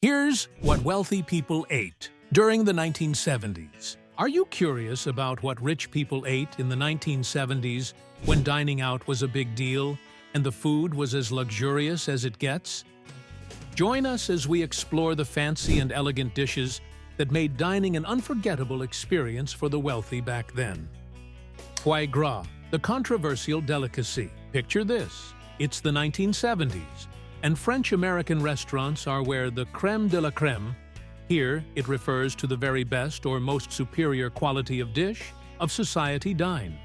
Here's what wealthy people ate during the 1970s. Are you curious about what rich people ate in the 1970s when dining out was a big deal and the food was as luxurious as it gets? Join us as we explore the fancy and elegant dishes that made dining an unforgettable experience for the wealthy back then. Foie gras, the controversial delicacy. Picture this. It's the 1970s, and French-American restaurants are where the crème de la crème. Here, it refers to the very best or most superior quality of dish of society dine.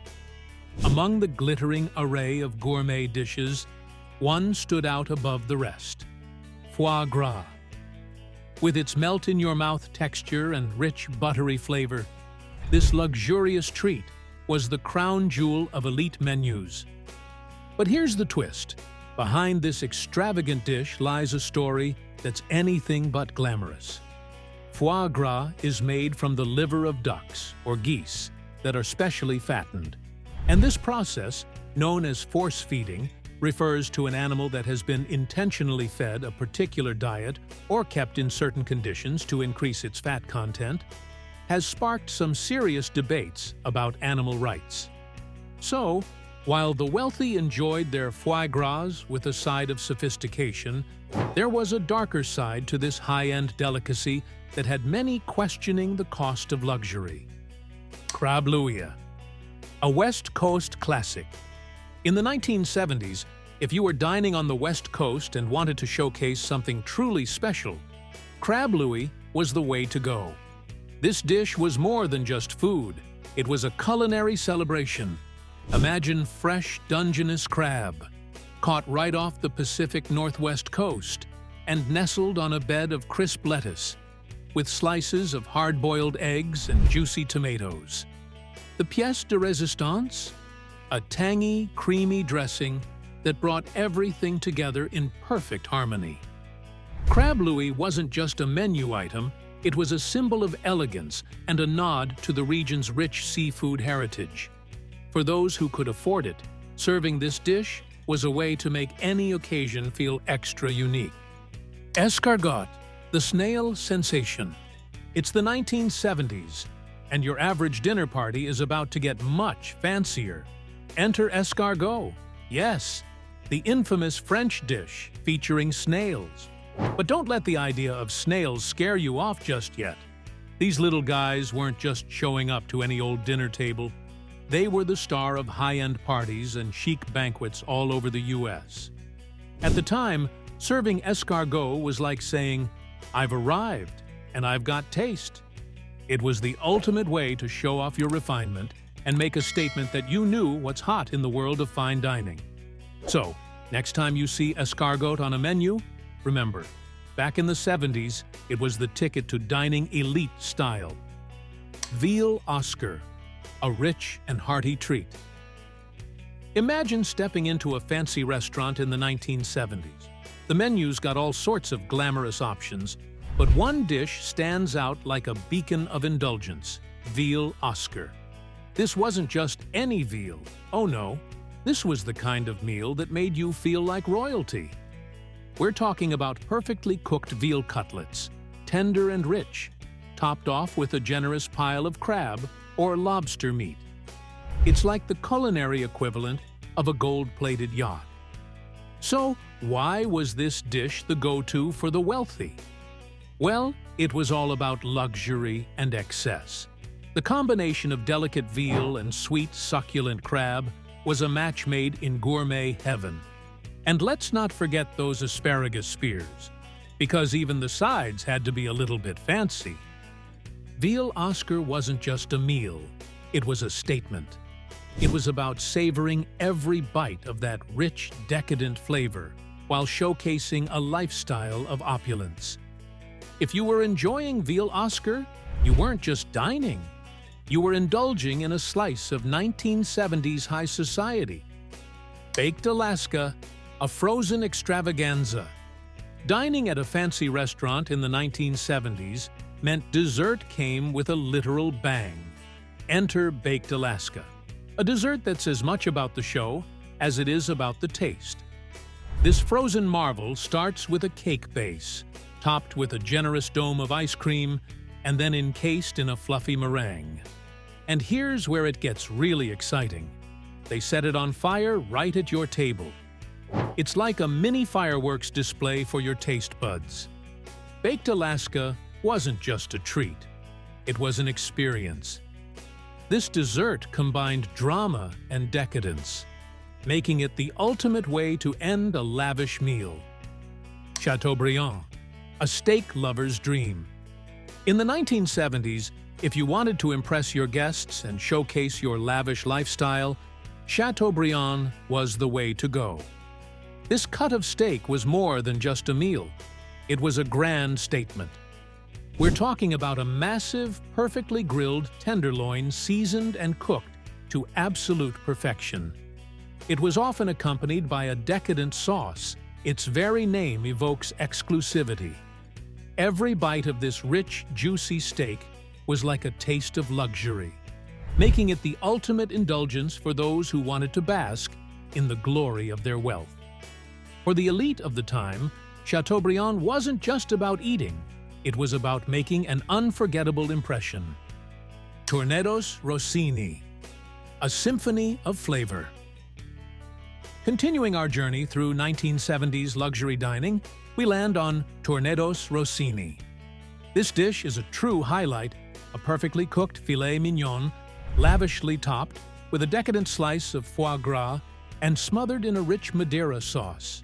Among the glittering array of gourmet dishes, one stood out above the rest: foie gras. With its melt-in-your-mouth texture and rich, buttery flavor, this luxurious treat was the crown jewel of elite menus. But here's the twist. Behind this extravagant dish lies a story that's anything but glamorous. Foie gras is made from the liver of ducks, or geese, that are specially fattened. And this process, known as force feeding, refers to an animal that has been intentionally fed a particular diet or kept in certain conditions to increase its fat content, has sparked some serious debates about animal rights. So, while the wealthy enjoyed their foie gras with a side of sophistication, there was a darker side to this high-end delicacy that had many questioning the cost of luxury. Crabe Louis, a West Coast classic. In the 1970s, if you were dining on the West Coast and wanted to showcase something truly special, Crabe Louis was the way to go. This dish was more than just food. It was a culinary celebration. Imagine fresh Dungeness crab, caught right off the Pacific Northwest coast and nestled on a bed of crisp lettuce, with slices of hard-boiled eggs and juicy tomatoes. The pièce de résistance? A tangy, creamy dressing that brought everything together in perfect harmony. Crabe Louis wasn't just a menu item, it was a symbol of elegance and a nod to the region's rich seafood heritage. For those who could afford it, serving this dish was a way to make any occasion feel extra unique. Escargot, the snail sensation. It's the 1970s, and your average dinner party is about to get much fancier. Enter escargot. Yes, the infamous French dish featuring snails. But don't let the idea of snails scare you off just yet. These little guys weren't just showing up to any old dinner table. They were the star of high-end parties and chic banquets all over the U.S. At the time, serving escargot was like saying, "I've arrived, and I've got taste." It was the ultimate way to show off your refinement and make a statement that you knew what's hot in the world of fine dining. So, next time you see escargot on a menu, remember, back in the 70s, it was the ticket to dining elite style. Veal Oscar, a rich and hearty treat. Imagine stepping into a fancy restaurant in the 1970s. The menus got all sorts of glamorous options, but one dish stands out like a beacon of indulgence: Veal Oscar. This wasn't just any veal. Oh no, this was the kind of meal that made you feel like royalty. We're talking about perfectly cooked veal cutlets, tender and rich, topped off with a generous pile of crab or lobster meat. It's like the culinary equivalent of a gold-plated yacht. So, why was this dish the go-to for the wealthy? Well, it was all about luxury and excess. The combination of delicate veal and sweet, succulent crab was a match made in gourmet heaven. And let's not forget those asparagus spears, because even the sides had to be a little bit fancy. Veal Oscar wasn't just a meal, it was a statement. It was about savoring every bite of that rich, decadent flavor while showcasing a lifestyle of opulence. If you were enjoying Veal Oscar, you weren't just dining. You were indulging in a slice of 1970s high society. Baked Alaska, a frozen extravaganza. Dining at a fancy restaurant in the 1970s meant dessert came with a literal bang. Enter Baked Alaska, a dessert that's as much about the show as it is about the taste. This frozen marvel starts with a cake base, topped with a generous dome of ice cream, and then encased in a fluffy meringue. And here's where it gets really exciting. They set it on fire right at your table. It's like a mini fireworks display for your taste buds. Baked Alaska wasn't just a treat. It was an experience. This dessert combined drama and decadence, making it the ultimate way to end a lavish meal. Chateaubriand, a steak lover's dream. In the 1970s, if you wanted to impress your guests and showcase your lavish lifestyle, Chateaubriand was the way to go. This cut of steak was more than just a meal. It was a grand statement. We're talking about a massive, perfectly grilled tenderloin seasoned and cooked to absolute perfection. It was often accompanied by a decadent sauce. Its very name evokes exclusivity. Every bite of this rich, juicy steak was like a taste of luxury, making it the ultimate indulgence for those who wanted to bask in the glory of their wealth. For the elite of the time, Chateaubriand wasn't just about eating, it was about making an unforgettable impression. Tornados Rossini, a symphony of flavor. Continuing our journey through 1970s luxury dining, we land on Tornados Rossini. This dish is a true highlight, a perfectly cooked filet mignon, lavishly topped with a decadent slice of foie gras and smothered in a rich Madeira sauce.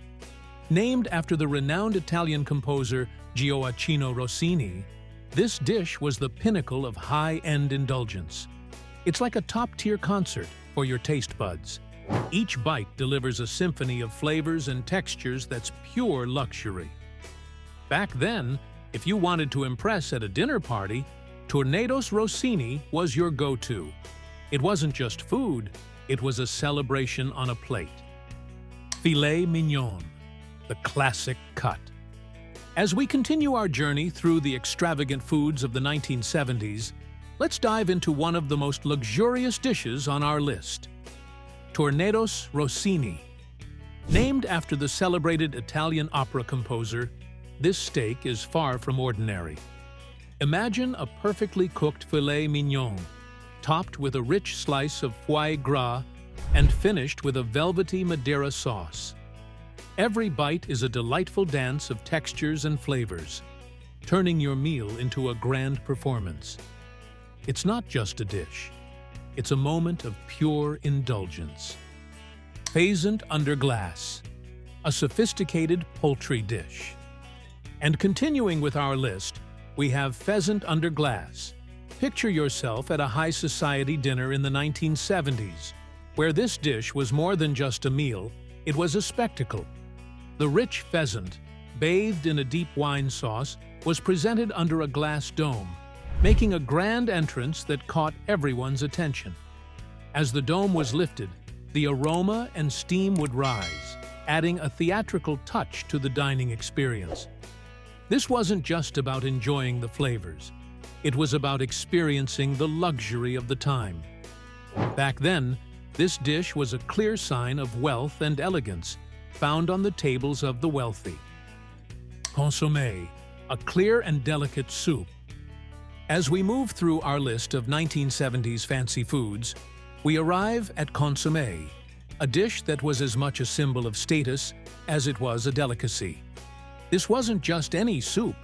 Named after the renowned Italian composer Gioacchino Rossini, this dish was the pinnacle of high-end indulgence. It's like a top-tier concert for your taste buds. Each bite delivers a symphony of flavors and textures that's pure luxury. Back then, if you wanted to impress at a dinner party, Tornados Rossini was your go-to. It wasn't just food, it was a celebration on a plate. Filet mignon, the classic cut. As we continue our journey through the extravagant foods of the 1970s, let's dive into one of the most luxurious dishes on our list. Tornados Rossini. Named after the celebrated Italian opera composer, this steak is far from ordinary. Imagine a perfectly cooked filet mignon, topped with a rich slice of foie gras and finished with a velvety Madeira sauce. Every bite is a delightful dance of textures and flavors, turning your meal into a grand performance. It's not just a dish, it's a moment of pure indulgence. Pheasant under glass, a sophisticated poultry dish. And continuing with our list, we have pheasant under glass. Picture yourself at a high society dinner in the 1970s, where this dish was more than just a meal, it was a spectacle. The rich pheasant, bathed in a deep wine sauce, was presented under a glass dome, making a grand entrance that caught everyone's attention. As the dome was lifted, the aroma and steam would rise, adding a theatrical touch to the dining experience. This wasn't just about enjoying the flavors. It was about experiencing the luxury of the time. Back then, this dish was a clear sign of wealth and elegance, found on the tables of the wealthy. Consommé, a clear and delicate soup. As we move through our list of 1970s fancy foods, we arrive at consommé, a dish that was as much a symbol of status as it was a delicacy. This wasn't just any soup,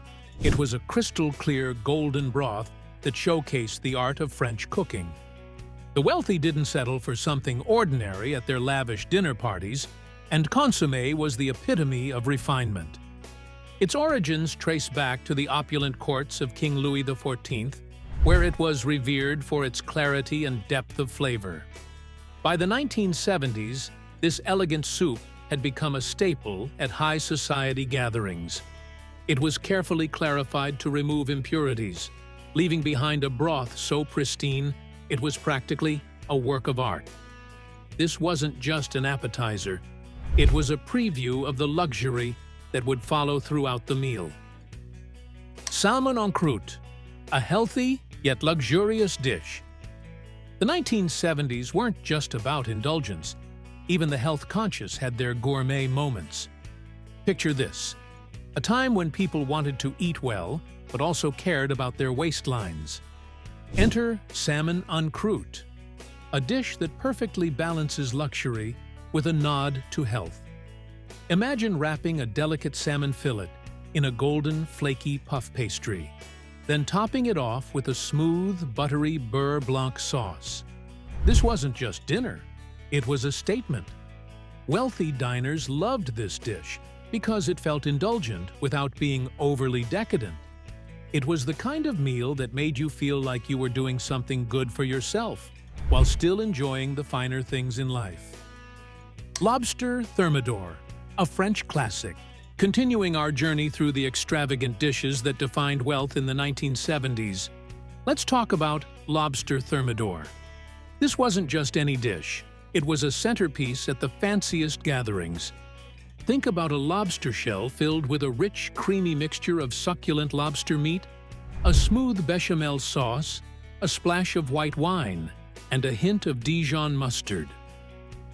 it was a crystal-clear golden broth that showcased the art of French cooking. The wealthy didn't settle for something ordinary at their lavish dinner parties, and consommé was the epitome of refinement. Its origins trace back to the opulent courts of King Louis XIV, where it was revered for its clarity and depth of flavor. By the 1970s, this elegant soup had become a staple at high society gatherings. It was carefully clarified to remove impurities, leaving behind a broth so pristine it was practically a work of art. This wasn't just an appetizer, it was a preview of the luxury that would follow throughout the meal. Salmon en croûte, a healthy yet luxurious dish. The 1970s weren't just about indulgence. Even the health-conscious had their gourmet moments. Picture this: A time when people wanted to eat well, but also cared about their waistlines. Enter salmon en croûte, a dish that perfectly balances luxury with a nod to health. Imagine wrapping a delicate salmon fillet in a golden, flaky puff pastry, then topping it off with a smooth, buttery beurre blanc sauce. This wasn't just dinner, it was a statement. Wealthy diners loved this dish because it felt indulgent without being overly decadent. It was the kind of meal that made you feel like you were doing something good for yourself, while still enjoying the finer things in life. Lobster Thermidor, a French classic. Continuing our journey through the extravagant dishes that defined wealth in the 1970s, let's talk about lobster thermidor. This wasn't just any dish, it was a centerpiece at the fanciest gatherings. Think about a lobster shell filled with a rich, creamy mixture of succulent lobster meat, a smooth bechamel sauce, a splash of white wine, and a hint of Dijon mustard.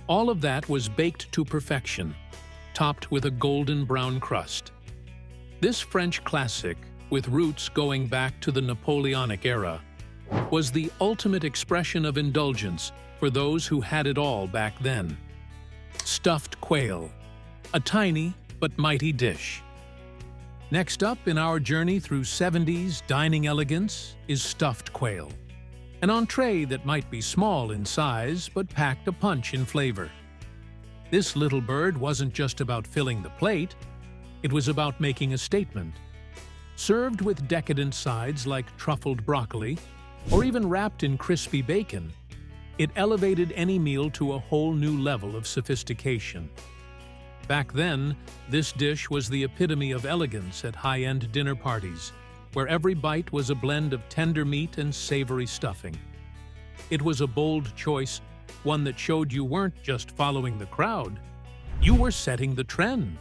All of that was baked to perfection, topped with a golden brown crust. This French classic, with roots going back to the Napoleonic era, was the ultimate expression of indulgence for those who had it all back then. Stuffed quail, a tiny but mighty dish. Next up in our journey through 70s dining elegance is stuffed quail, an entree that might be small in size but packed a punch in flavor. This little bird wasn't just about filling the plate, it was about making a statement. Served with decadent sides like truffled broccoli, or even wrapped in crispy bacon, it elevated any meal to a whole new level of sophistication. Back then, this dish was the epitome of elegance at high-end dinner parties, where every bite was a blend of tender meat and savory stuffing. It was a bold choice, one that showed you weren't just following the crowd, you were setting the trend.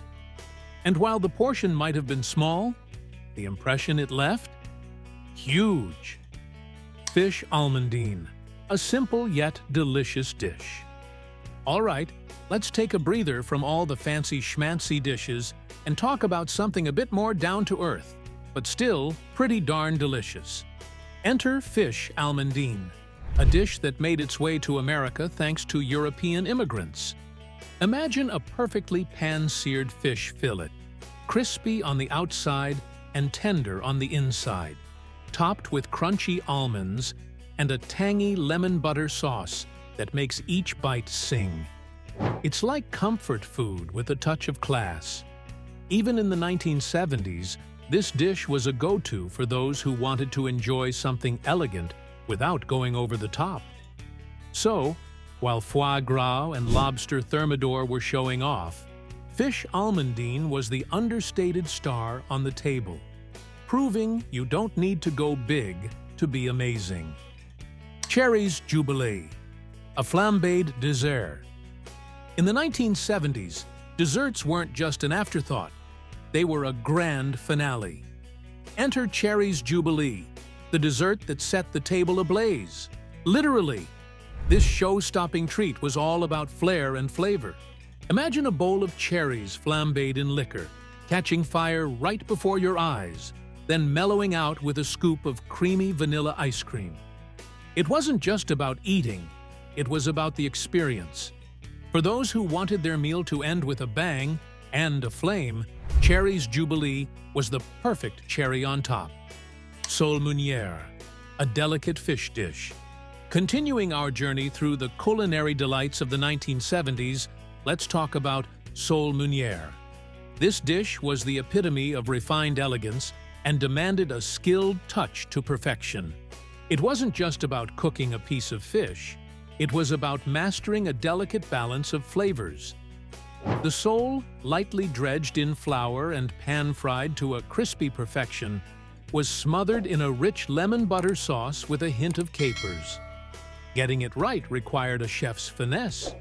And while the portion might have been small, the impression it left? Huge. Fish almondine, a simple yet delicious dish. All right, let's take a breather from all the fancy schmancy dishes and talk about something a bit more down-to-earth, but still pretty darn delicious. Enter fish almondine, a dish that made its way to America thanks to European immigrants. Imagine a perfectly pan-seared fish fillet, crispy on the outside and tender on the inside, topped with crunchy almonds and a tangy lemon butter sauce that makes each bite sing. It's like comfort food with a touch of class. Even in the 1970s, this dish was a go-to for those who wanted to enjoy something elegant without going over the top. So, while foie gras and lobster thermidor were showing off, fish almondine was the understated star on the table, proving you don't need to go big to be amazing. Cherries Jubilee, a flambéed dessert. In the 1970s, desserts weren't just an afterthought, they were a grand finale. Enter Cherries Jubilee, the dessert that set the table ablaze. Literally, this show-stopping treat was all about flair and flavor. Imagine a bowl of cherries flambéed in liquor, catching fire right before your eyes, then mellowing out with a scoop of creamy vanilla ice cream. It wasn't just about eating, it was about the experience. For those who wanted their meal to end with a bang and a flame, Cherries Jubilee was the perfect cherry on top. Sole meunière, a delicate fish dish. Continuing our journey through the culinary delights of the 1970s, let's talk about sole meunière. This dish was the epitome of refined elegance and demanded a skilled touch to perfection. It wasn't just about cooking a piece of fish, it was about mastering a delicate balance of flavors. The sole, lightly dredged in flour and pan-fried to a crispy perfection, was smothered in a rich lemon butter sauce with a hint of capers. Getting it right required a chef's finesse.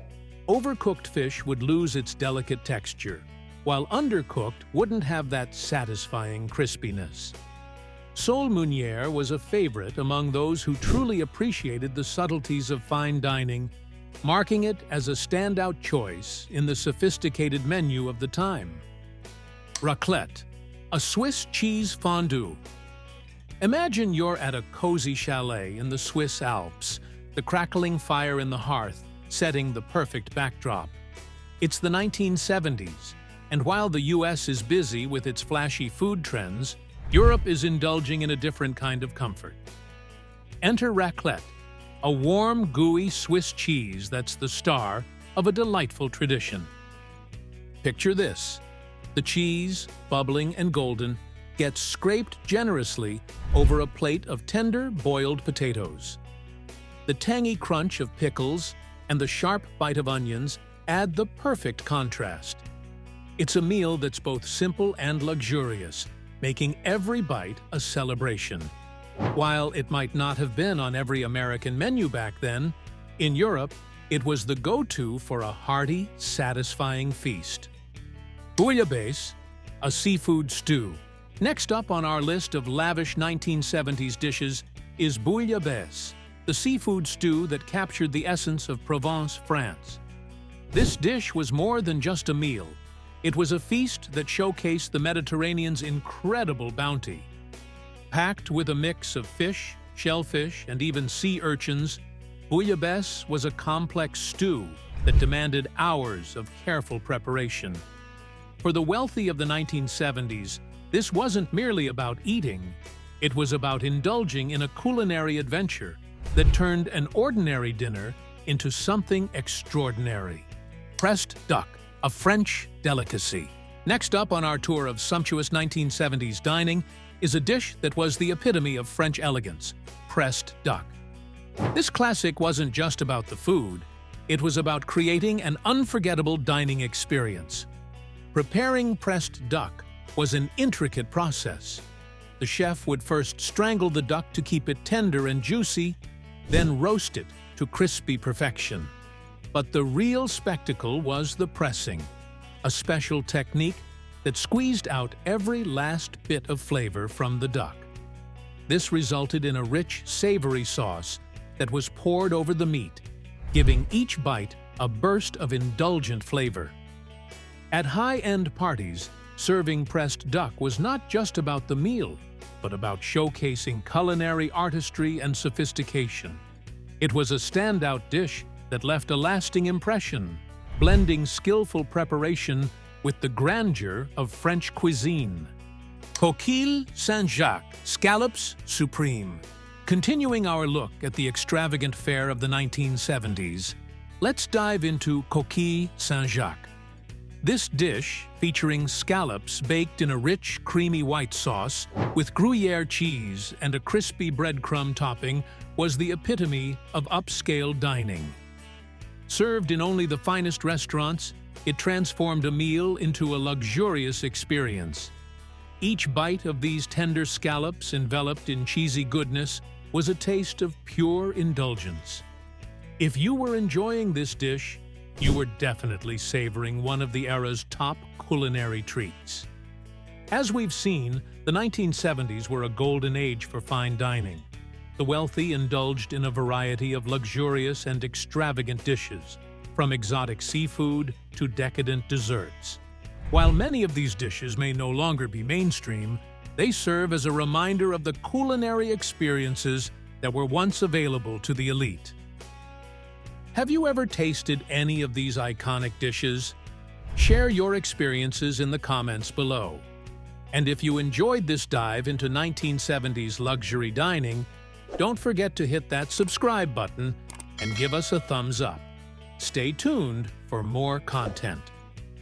Overcooked fish would lose its delicate texture, while undercooked wouldn't have that satisfying crispiness. Sole meunière was a favorite among those who truly appreciated the subtleties of fine dining, marking it as a standout choice in the sophisticated menu of the time. Raclette, A Swiss cheese fondue. Imagine you're at a cozy chalet in the Swiss Alps, the crackling fire in the hearth setting the perfect backdrop. It's the 1970s, and while the US is busy with its flashy food trends, Europe is indulging in a different kind of comfort. Enter raclette, a warm, gooey Swiss cheese that's the star of a delightful tradition. Picture this. The cheese, bubbling and golden, gets scraped generously over a plate of tender, boiled potatoes. The tangy crunch of pickles and the sharp bite of onions add the perfect contrast. It's a meal that's both simple and luxurious, making every bite a celebration. While it might not have been on every American menu back then, in Europe, it was the go-to for a hearty, satisfying feast. Bouillabaisse, a seafood stew. Next up on our list of lavish 1970s dishes is bouillabaisse, the seafood stew that captured the essence of Provence, France. This dish was more than just a meal. It was a feast that showcased the Mediterranean's incredible bounty. Packed with a mix of fish, shellfish, and even sea urchins, bouillabaisse was a complex stew that demanded hours of careful preparation. For the wealthy of the 1970s, this wasn't merely about eating. It was about indulging in a culinary adventure that turned an ordinary dinner into something extraordinary. Pressed duck, a French delicacy. Next up on our tour of sumptuous 1970s dining is a dish that was the epitome of French elegance, pressed duck. This classic wasn't just about the food, it was about creating an unforgettable dining experience. Preparing pressed duck was an intricate process. The chef would first strangle the duck to keep it tender and juicy, then roast it to crispy perfection. But the real spectacle was the pressing, a special technique that squeezed out every last bit of flavor from the duck. This resulted in a rich, savory sauce that was poured over the meat, giving each bite a burst of indulgent flavor. At high-end parties, serving pressed duck was not just about the meal, but about showcasing culinary artistry and sophistication. It was a standout dish that left a lasting impression, blending skillful preparation with the grandeur of French cuisine. Coquille Saint-Jacques, scallops supreme. Continuing our look at the extravagant fare of the 1970s, let's dive into Coquille Saint-Jacques. This dish, featuring scallops baked in a rich, creamy white sauce with Gruyere cheese and a crispy breadcrumb topping, was the epitome of upscale dining. Served in only the finest restaurants, it transformed a meal into a luxurious experience. Each bite of these tender scallops enveloped in cheesy goodness was a taste of pure indulgence. If you were enjoying this dish, you were definitely savoring one of the era's top culinary treats. As we've seen, the 1970s were a golden age for fine dining. The wealthy indulged in a variety of luxurious and extravagant dishes, from exotic seafood to decadent desserts. While many of these dishes may no longer be mainstream, they serve as a reminder of the culinary experiences that were once available to the elite. Have you ever tasted any of these iconic dishes? Share your experiences in the comments below. And if you enjoyed this dive into 1970s luxury dining, don't forget to hit that subscribe button and give us a thumbs up. Stay tuned for more content.